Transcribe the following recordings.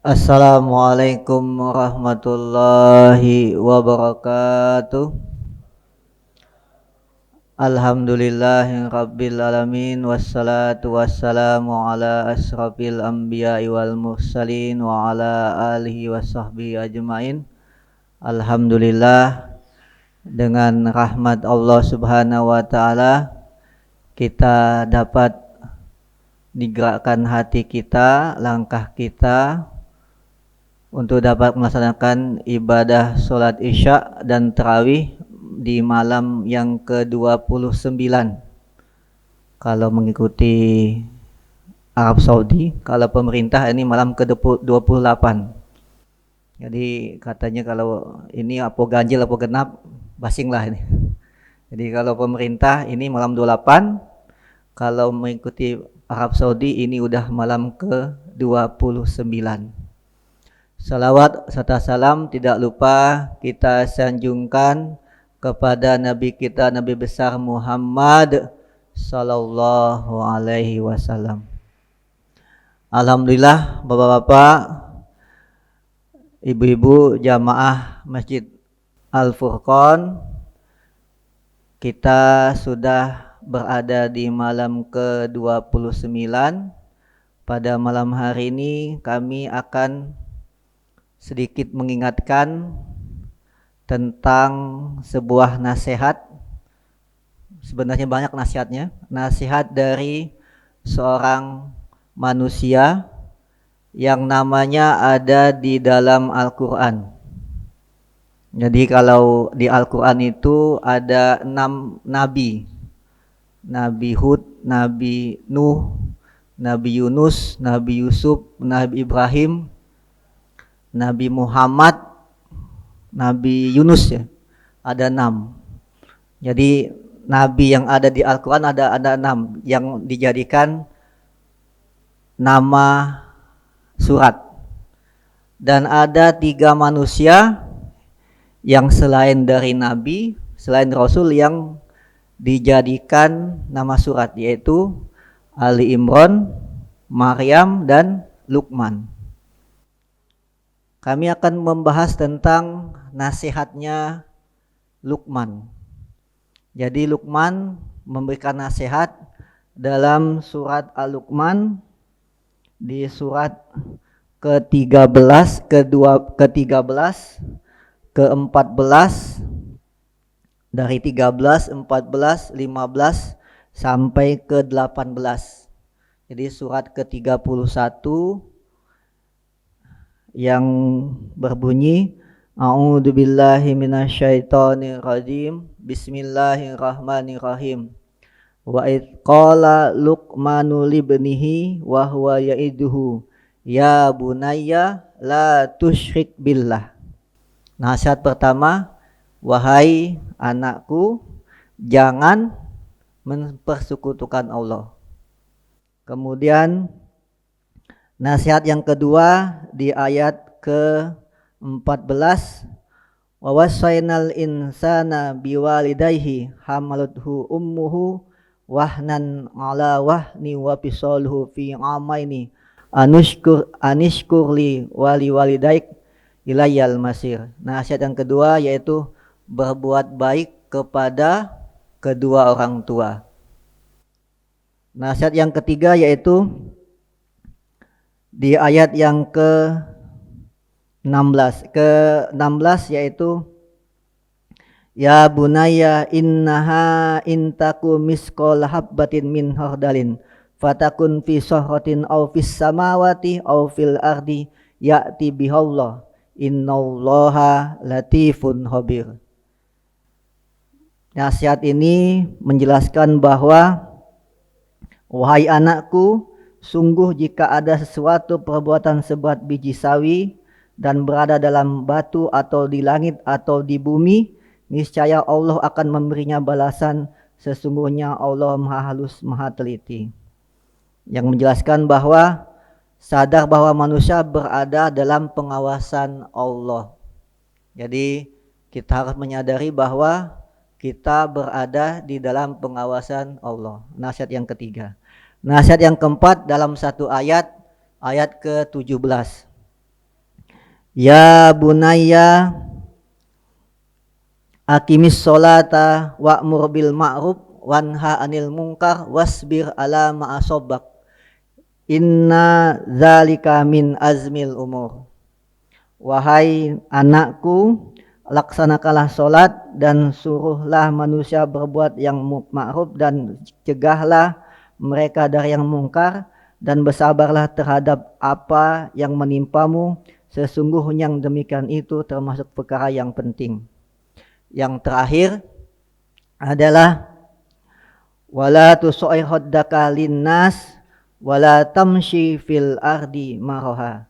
Assalamualaikum warahmatullahi wabarakatuh. Alhamdulillahirabbil alamin wassalatu wassalamu ala asrafil anbiya'i wal mursalin wa ala alihi washabbihi ajmain. Alhamdulillah, dengan rahmat Allah Subhanahu wa taala kita dapat digerakkan hati kita, langkah kita untuk dapat melaksanakan ibadah sholat isya dan tarawih di malam yang ke-29 kalau mengikuti Arab Saudi. Kalau pemerintah ini malam ke-28. Jadi katanya kalau ini apa ganjil apa genap, basing lah ini. Jadi kalau pemerintah ini malam 28, kalau mengikuti Arab Saudi ini udah malam ke-29. Salawat serta salam tidak lupa kita sanjungkan kepada Nabi kita, Nabi besar Muhammad sallallahu alaihi wasallam. Alhamdulillah, Bapak-bapak, Ibu-ibu jamaah Masjid Al-Furqan, kita sudah berada di malam ke-29. Pada malam hari ini kami akan sedikit mengingatkan tentang sebuah nasihat. Sebenarnya banyak nasihatnya. Nasihat dari seorang manusia yang namanya ada di dalam Al-Quran. Jadi kalau di Al-Quran itu ada 6 nabi. Nabi Hud, Nabi Nuh, Nabi Yunus, Nabi Yusuf, Nabi Ibrahim, Nabi Muhammad, Nabi Yunus, ya. Ada 6. Jadi nabi yang ada di Al-Quran ada 6 yang dijadikan nama surat. Dan ada 3 manusia yang selain dari nabi, selain rasul yang dijadikan nama surat, yaitu Ali Imran, Maryam, dan Luqman. Kami akan membahas tentang nasihatnya Luqman. Jadi Luqman memberikan nasihat dalam surat Al-Luqman di surat ke-13, ke-13, ke-14, dari 13, 14, 15 sampai ke-18. Jadi surat ke-31 yang berbunyi A'udzubillahi minasyaitonirrajim. Bismillahirrahmanirrahim. Wa id qala Luqmanu libnihi wa huwa ya'iduhu ya bunayya la tusyrik billah. Nasihat pertama, wahai anakku, jangan mempersekutukan Allah. Kemudian nasihat yang kedua di ayat ke-14, wa wassaynal insana biwalidayhi hamaluthu ummuhu wahnan ala wahni wa fisaluhu fi amaini anishkur li wali walidaik ilayal masir. Nasihat yang kedua yaitu berbuat baik kepada kedua orang tua. Nasihat yang ketiga yaitu di ayat yang ke-16 yaitu ya bunayya innaha intaku misqal habbatin min khardalin fatakun fi sahratin aw fis samawati aw fil ardi ya'ti bihallah innallaha latifun khabir. Nasihat ini menjelaskan bahwa wahai anakku, sungguh jika ada sesuatu perbuatan seberat biji sawi dan berada dalam batu atau di langit atau di bumi, niscaya Allah akan memberinya balasan. Sesungguhnya Allah Maha Halus, Maha Teliti. Yang menjelaskan bahwa sadar bahwa manusia berada dalam pengawasan Allah. Jadi kita harus menyadari bahwa kita berada di dalam pengawasan Allah. Nasihat yang ketiga. Nasihat yang keempat dalam satu ayat, ayat ke-17. Ya bunayya aqimis sholata wa'mur bil ma'ruf wanha 'anil munkar wasbir ala ma asabak. Inna dzalika min azmil umur. Wahai anakku, laksanakanlah sholat dan suruhlah manusia berbuat yang ma'ruf dan cegahlah mereka dari yang mungkar, dan bersabarlah terhadap apa yang menimpamu, sesungguhnya yang demikian itu termasuk perkara yang penting. Yang terakhir adalah wala tusair khaddaka linnas wala tamshi fil ardi maraha.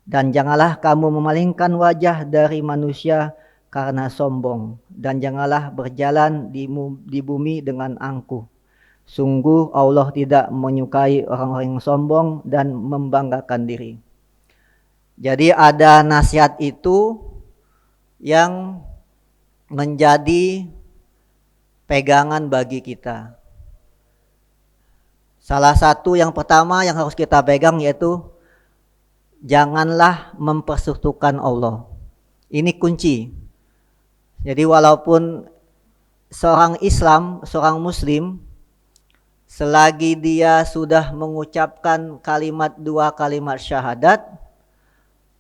Dan janganlah kamu memalingkan wajah dari manusia karena sombong, dan janganlah berjalan di bumi dengan angkuh. Sungguh Allah tidak menyukai orang-orang yang sombong dan membanggakan diri. Jadi ada nasihat itu yang menjadi pegangan bagi kita. Salah satu yang pertama yang harus kita pegang yaitu janganlah mempersekutukan Allah. Ini kunci. Jadi walaupun seorang Islam, seorang Muslim, selagi dia sudah mengucapkan dua kalimat syahadat,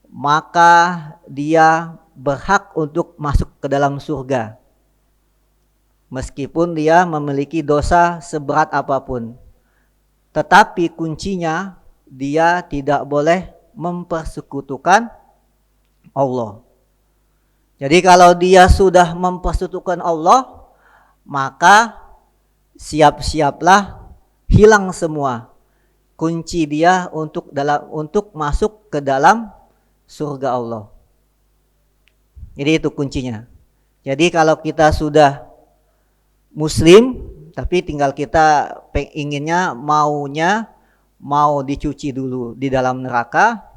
maka dia berhak untuk masuk ke dalam surga. Meskipun dia memiliki dosa seberat apapun. Tetapi kuncinya dia tidak boleh mempersekutukan Allah. Jadi kalau dia sudah mempersekutukan Allah, maka siap-siaplah hilang semua kunci dia untuk masuk ke dalam surga Allah. Jadi itu kuncinya. Jadi kalau kita sudah Muslim, tapi tinggal kita inginnya mau dicuci dulu di dalam neraka,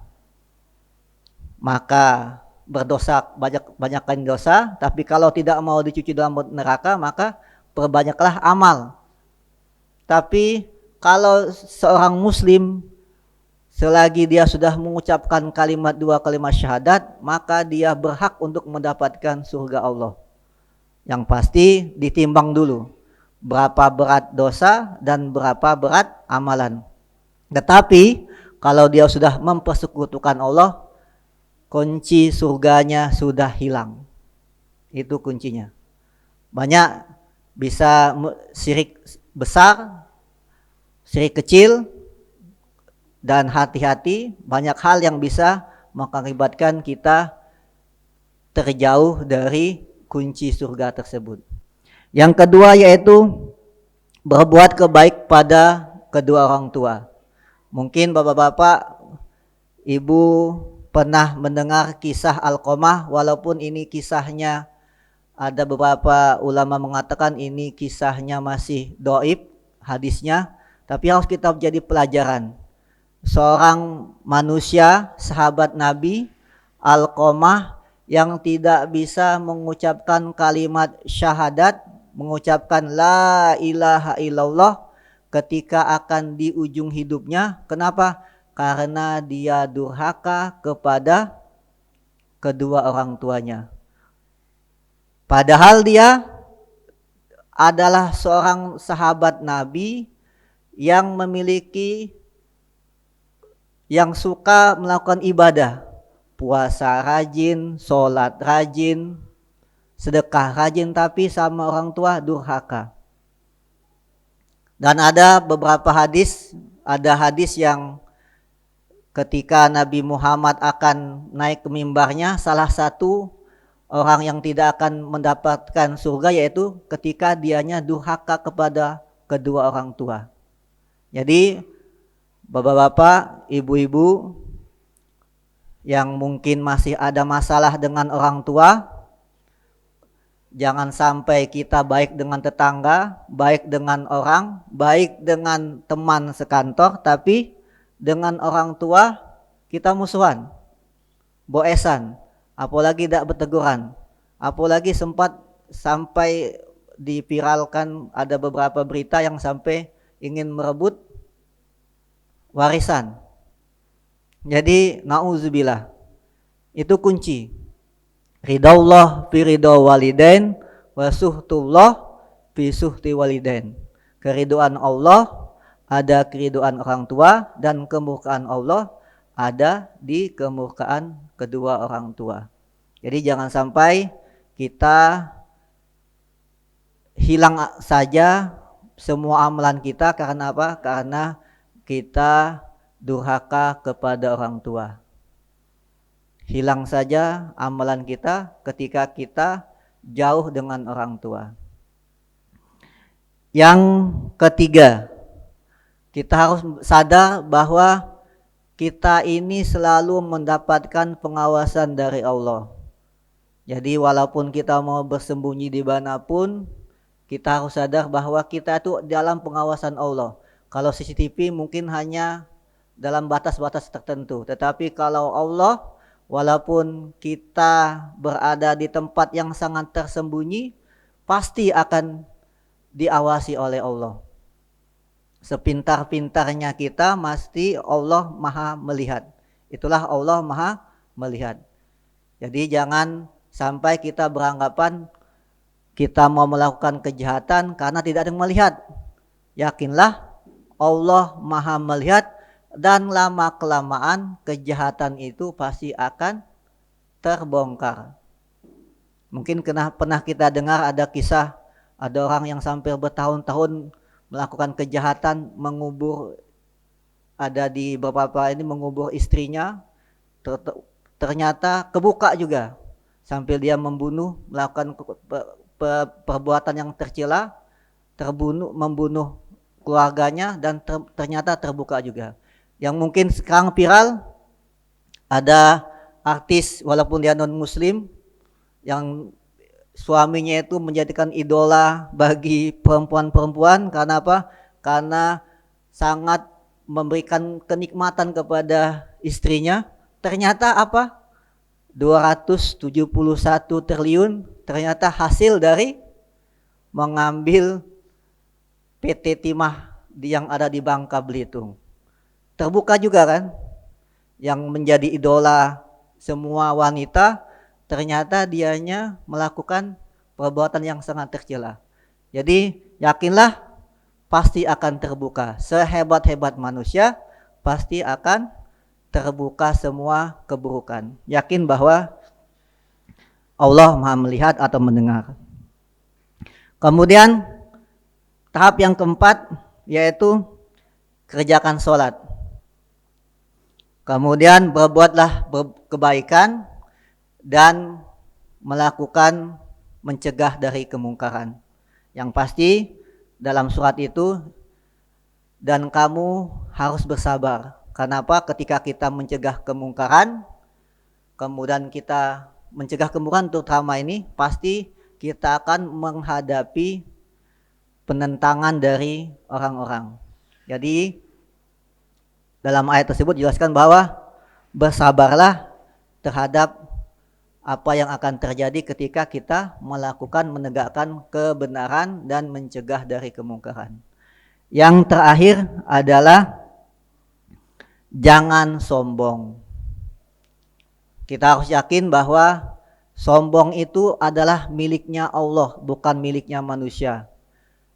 maka berdosa banyakkan dosa. Tapi kalau tidak mau dicuci dalam neraka, maka perbanyaklah amal. Tapi kalau seorang Muslim selagi dia sudah mengucapkan dua kalimat syahadat, maka dia berhak untuk mendapatkan surga Allah. Yang pasti ditimbang dulu berapa berat dosa dan berapa berat amalan. Tetapi kalau dia sudah mempersekutukan Allah, kunci surganya sudah hilang. Itu kuncinya. Banyak bisa syirik besar, syirik kecil, dan hati-hati banyak hal yang bisa mengakibatkan kita terjauh dari kunci surga tersebut. Yang kedua yaitu berbuat kebaik pada kedua orang tua. Mungkin bapak-bapak, ibu pernah mendengar kisah Alqamah, walaupun ini kisahnya ada beberapa ulama mengatakan ini kisahnya masih dhaif hadisnya, tapi harus kita jadi pelajaran. Seorang manusia, sahabat Nabi, Alqamah, yang tidak bisa mengucapkan kalimat syahadat, mengucapkan la ilaha illallah ketika akan di ujung hidupnya. Kenapa? Karena dia durhaka kepada kedua orang tuanya. Padahal dia adalah seorang sahabat Nabi yang suka melakukan ibadah, puasa rajin, sholat rajin, sedekah rajin, tapi sama orang tua durhaka. Dan ada beberapa hadis, ada hadis yang ketika Nabi Muhammad akan naik ke mimbarnya, salah satu orang yang tidak akan mendapatkan surga yaitu ketika dianya durhaka kepada kedua orang tua. Jadi bapak-bapak, ibu-ibu yang mungkin masih ada masalah dengan orang tua, jangan sampai kita baik dengan tetangga, baik dengan orang, baik dengan teman sekantor, tapi dengan orang tua kita musuhan, boesan, apalagi tidak berteguran. Apalagi sempat sampai dipiralkan ada beberapa berita yang sampai ingin merebut warisan. Jadi na'udzubillah. Itu kunci. Ridallah fi ridha walidain wa suhtullah fi suhti walidain. Keriduan Allah ada keriduan orang tua, dan kemurkaan Allah ada di kemurkaan kedua orang tua. Jadi jangan sampai kita hilang saja semua amalan kita karena apa? Karena kita durhaka kepada orang tua. Hilang saja amalan kita ketika kita jauh dengan orang tua. Yang ketiga, kita harus sadar bahwa kita ini selalu mendapatkan pengawasan dari Allah. Jadi walaupun kita mau bersembunyi di manapun, kita harus sadar bahwa kita itu dalam pengawasan Allah. Kalau CCTV mungkin hanya dalam batas-batas tertentu, tetapi kalau Allah, walaupun kita berada di tempat yang sangat tersembunyi, pasti akan diawasi oleh Allah. Sepintar-pintarnya kita, pasti Allah Maha melihat. Itulah Allah Maha melihat. Jadi jangan sampai kita beranggapan kita mau melakukan kejahatan karena tidak ada yang melihat. Yakinlah Allah Maha melihat, dan lama-kelamaan kejahatan itu pasti akan terbongkar. Mungkin pernah kita dengar ada kisah, ada orang yang sampai bertahun-tahun melakukan kejahatan, mengubur, ada di beberapa ini mengubur istrinya, ternyata kebuka juga, sampai dia melakukan perbuatan yang tercela, membunuh keluarganya, dan ternyata terbuka juga. Yang mungkin sekarang viral, ada artis walaupun dia non muslim yang suaminya itu menjadikan idola bagi perempuan-perempuan. Karena apa? Karena sangat memberikan kenikmatan kepada istrinya. Ternyata apa? 271 triliun ternyata hasil dari mengambil PT Timah yang ada di Bangka Belitung. Terbuka juga kan, yang menjadi idola semua wanita, ternyata dianya melakukan perbuatan yang sangat tercela. Jadi yakinlah pasti akan terbuka. Sehebat-hebat manusia pasti akan terbuka semua keburukan. Yakin bahwa Allah Maha melihat atau mendengar. Kemudian tahap yang keempat yaitu kerjakan sholat. Kemudian berbuatlah kebaikan dan mencegah dari kemungkaran. Yang pasti dalam surat itu, dan kamu harus bersabar. Kenapa? Ketika kita mencegah kemungkaran, kemudian kita mencegah kemungkaran terutama ini, pasti kita akan menghadapi penentangan dari orang-orang. Jadi dalam ayat tersebut dijelaskan bahwa bersabarlah terhadap apa yang akan terjadi ketika kita menegakkan kebenaran dan mencegah dari kemungkaran. Yang terakhir adalah jangan sombong. Kita harus yakin bahwa sombong itu adalah miliknya Allah, bukan miliknya manusia.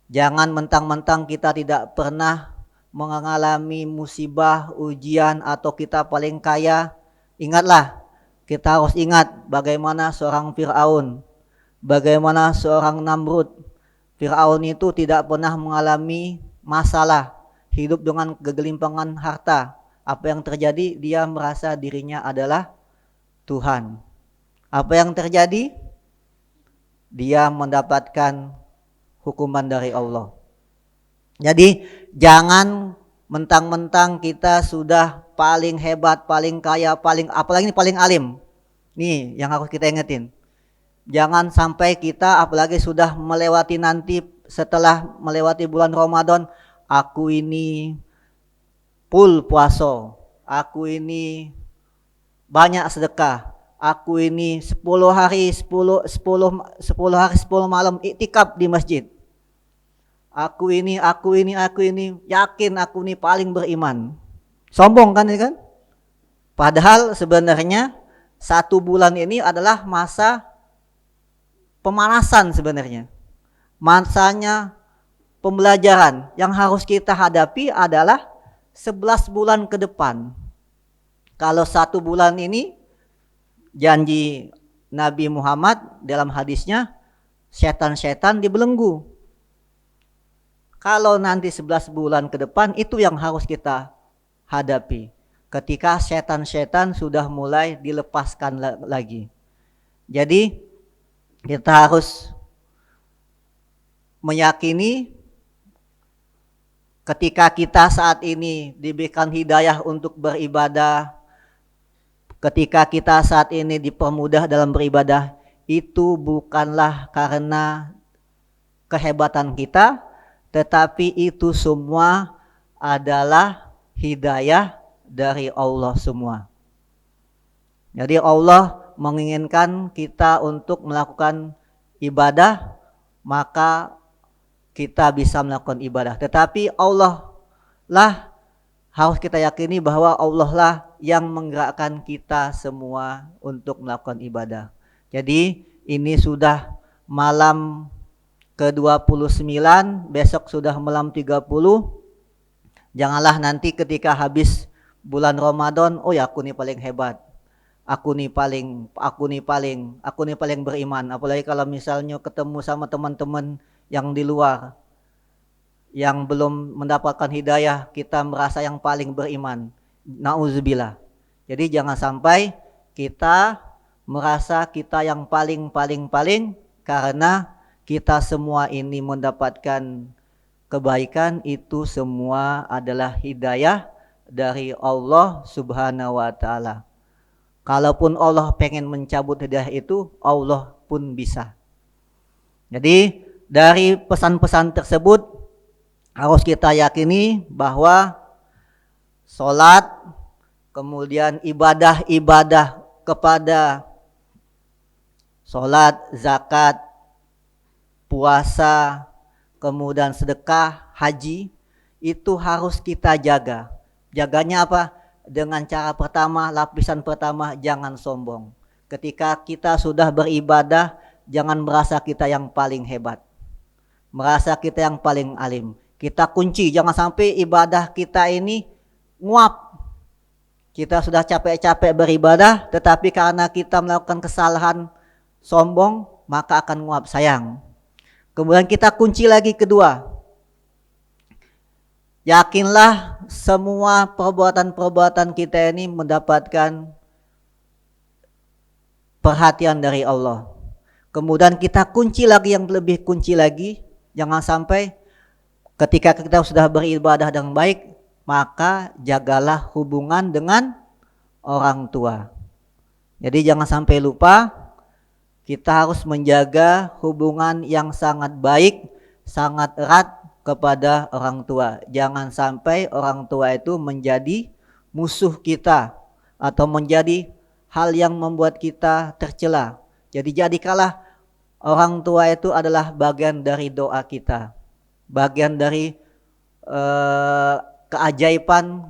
Jangan mentang-mentang kita tidak pernah mengalami musibah, ujian, atau kita paling kaya. Ingatlah, kita harus ingat bagaimana seorang Fir'aun, bagaimana seorang Namrud. Fir'aun itu tidak pernah mengalami masalah, hidup dengan kegelimpangan harta. Apa yang terjadi? Dia merasa dirinya adalah Tuhan. Apa yang terjadi? Dia mendapatkan hukuman dari Allah. Jadi jangan mentang-mentang kita sudah paling hebat, paling kaya, apalagi ini paling alim. Nih yang harus kita ingetin. Jangan sampai kita apalagi sudah melewati nanti, setelah melewati bulan Ramadan, aku ini full puasa, aku ini banyak sedekah, aku ini 10 hari 10 malam iktikaf di masjid. Aku ini, yakin aku ini paling beriman. Sombong kan ini kan? Padahal sebenarnya 1 bulan ini adalah masa pemanasan sebenarnya. Masanya pembelajaran yang harus kita hadapi adalah 11 bulan ke depan. Kalau 1 bulan ini janji Nabi Muhammad dalam hadisnya, setan-setan dibelenggu. Kalau nanti 11 bulan ke depan itu yang harus kita hadapi. Ketika setan-setan sudah mulai dilepaskan lagi. Jadi kita harus meyakini ketika kita saat ini diberikan hidayah untuk beribadah, ketika kita saat ini dipermudah dalam beribadah, itu bukanlah karena kehebatan kita, tetapi itu semua adalah hidayah dari Allah semua. Jadi Allah menginginkan kita untuk melakukan ibadah, maka kita bisa melakukan ibadah. Tetapi Allah lah, harus kita yakini bahwa Allah lah yang menggerakkan kita semua untuk melakukan ibadah. Jadi ini sudah malam ke-29, besok sudah malam 30. Janganlah nanti ketika habis bulan Ramadan, oh ya aku nih paling hebat. Aku nih paling beriman. Apalagi kalau misalnya ketemu sama teman-teman yang di luar, yang belum mendapatkan hidayah, kita merasa yang paling beriman. Nauzubillah. Jadi jangan sampai kita merasa kita yang paling karena kita semua ini mendapatkan kebaikan, itu semua adalah hidayah dari Allah Subhanahu wa taala. Kalaupun Allah pengen mencabut hidayah itu, Allah pun bisa. Jadi dari pesan-pesan tersebut harus kita yakini bahwa sholat, kemudian ibadah-ibadah kepada sholat, zakat, puasa, kemudian sedekah, haji, itu harus kita jaga. Jaganya apa? Dengan cara pertama, lapisan pertama, jangan sombong. Ketika kita sudah beribadah, jangan merasa kita yang paling hebat, merasa kita yang paling alim. Kita kunci, jangan sampai ibadah kita ini nguap. Kita sudah capek-capek beribadah, tetapi karena kita melakukan kesalahan sombong, maka akan nguap, sayang. Kemudian kita kunci lagi kedua, yakinlah semua perbuatan-perbuatan kita ini mendapatkan perhatian dari Allah. Kemudian kita kunci lagi, yang lebih kunci lagi, jangan sampai ketika kita sudah beribadah dengan baik, maka jagalah hubungan dengan orang tua. Jadi jangan sampai lupa, kita harus menjaga hubungan yang sangat baik, sangat erat kepada orang tua. Jangan sampai orang tua itu menjadi musuh kita atau menjadi hal yang membuat kita tercela. Jadi jadikanlah orang tua itu adalah bagian dari doa kita, bagian dari keajaiban,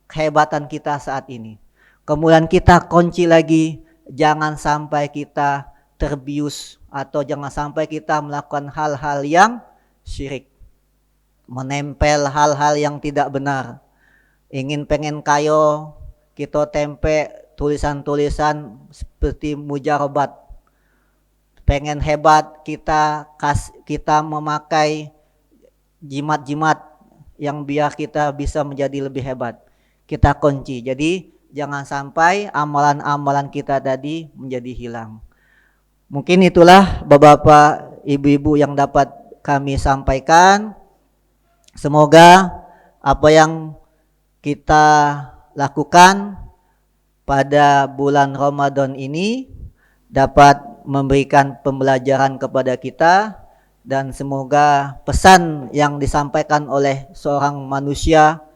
kehebatan kita saat ini. Kemudian kita kunci lagi, jangan sampai kita terbius atau jangan sampai kita melakukan hal-hal yang syirik, menempel hal-hal yang tidak benar. Pengen kayo, kita tempe tulisan-tulisan seperti mujarobat. Pengen hebat, kita memakai jimat-jimat yang biar kita bisa menjadi lebih hebat. Kita kunci. Jadi jangan sampai amalan-amalan kita tadi menjadi hilang. Mungkin itulah Bapak-bapak, Ibu-ibu yang dapat kami sampaikan. Semoga apa yang kita lakukan pada bulan Ramadan ini dapat memberikan pembelajaran kepada kita, dan semoga pesan yang disampaikan oleh seorang manusia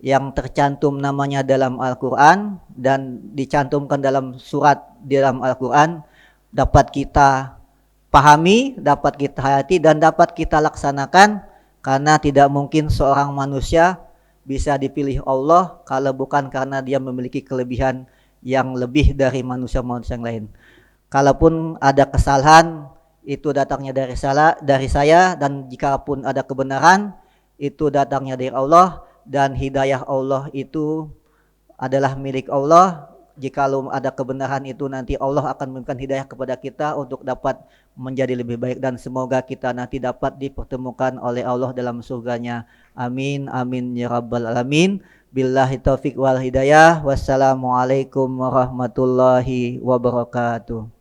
yang tercantum namanya dalam Al-Quran dan dicantumkan dalam surat di dalam Al-Quran dapat kita pahami, dapat kita hayati, dan dapat kita laksanakan, karena tidak mungkin seorang manusia bisa dipilih Allah kalau bukan karena dia memiliki kelebihan yang lebih dari manusia-manusia yang lain. Kalaupun ada kesalahan itu datangnya dari saya, dan jikapun ada kebenaran itu datangnya dari Allah, dan hidayah Allah itu adalah milik Allah. Jikalau ada kebenaran itu nanti Allah akan memberikan hidayah kepada kita untuk dapat menjadi lebih baik, dan semoga kita nanti dapat dipertemukan oleh Allah dalam surganya. Amin amin ya rabbal alamin. Billahi taufik wal hidayah. Wassalamualaikum warahmatullahi wabarakatuh.